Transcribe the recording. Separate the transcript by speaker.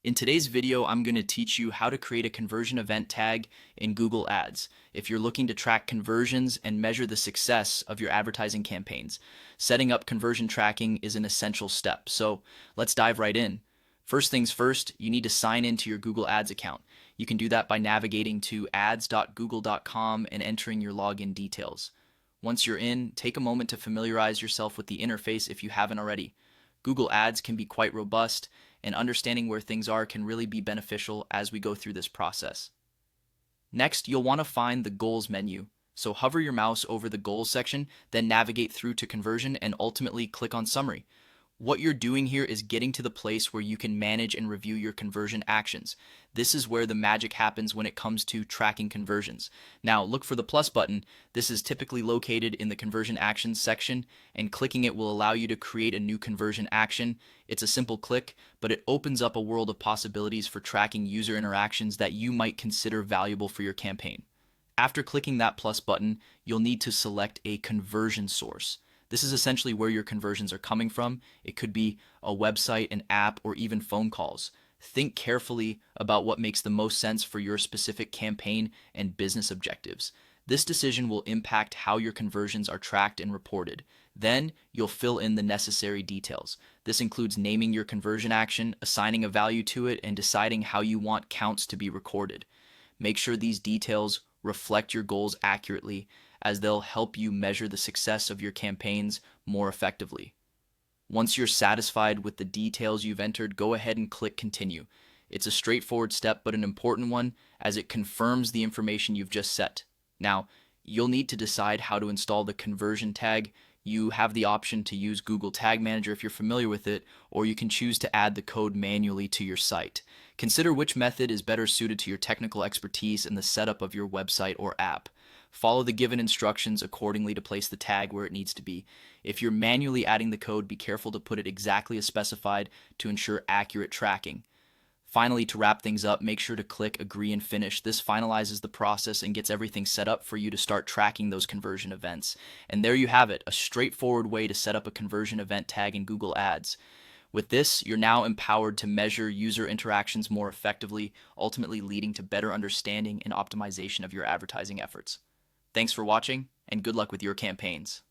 Speaker 1: In today's video, I'm going to teach you how to create a conversion event tag in Google Ads if you're looking to track conversions and measure the success of your advertising campaigns. Setting up conversion tracking is an essential step, so let's dive right in. First things first, you need to sign into your Google Ads account. You can do that by navigating to ads.google.com and entering your login details. Once you're in, take a moment to familiarize yourself with the interface if you haven't already. Google Ads can be quite robust, and understanding where things are can really be beneficial as we go through this process. Next, you'll want to find the Goals menu. So hover your mouse over the Goals section, then navigate through to Conversion and ultimately click on Summary. What you're doing here is getting to the place where you can manage and review your conversion actions. This is where the magic happens when it comes to tracking conversions. Now, look for the plus button. This is typically located in the conversion actions section, and clicking it will allow you to create a new conversion action. It's a simple click, but it opens up a world of possibilities for tracking user interactions that you might consider valuable for your campaign. After clicking that plus button, you'll need to select a conversion source. This is essentially where your conversions are coming from. It could be a website, an app, or even phone calls. Think carefully about what makes the most sense for your specific campaign and business objectives. This decision will impact how your conversions are tracked and reported. Then you'll fill in the necessary details. This includes naming your conversion action, assigning a value to it, and deciding how you want counts to be recorded. Make sure these details reflect your goals accurately, as they'll help you measure the success of your campaigns more effectively. Once you're satisfied with the details you've entered, go ahead and click Continue. It's a straightforward step, but an important one, as it confirms the information you've just set. Now, you'll need to decide how to install the conversion tag. You have the option to use Google Tag Manager if you're familiar with it, or you can choose to add the code manually to your site. Consider which method is better suited to your technical expertise and the setup of your website or app. Follow the given instructions accordingly to place the tag where it needs to be. If you're manually adding the code, be careful to put it exactly as specified to ensure accurate tracking. Finally, to wrap things up, make sure to click Agree and Finish. This finalizes the process and gets everything set up for you to start tracking those conversion events. And there you have it, a straightforward way to set up a conversion event tag in Google Ads. With this, you're now empowered to measure user interactions more effectively, ultimately leading to better understanding and optimization of your advertising efforts. Thanks for watching, and good luck with your campaigns.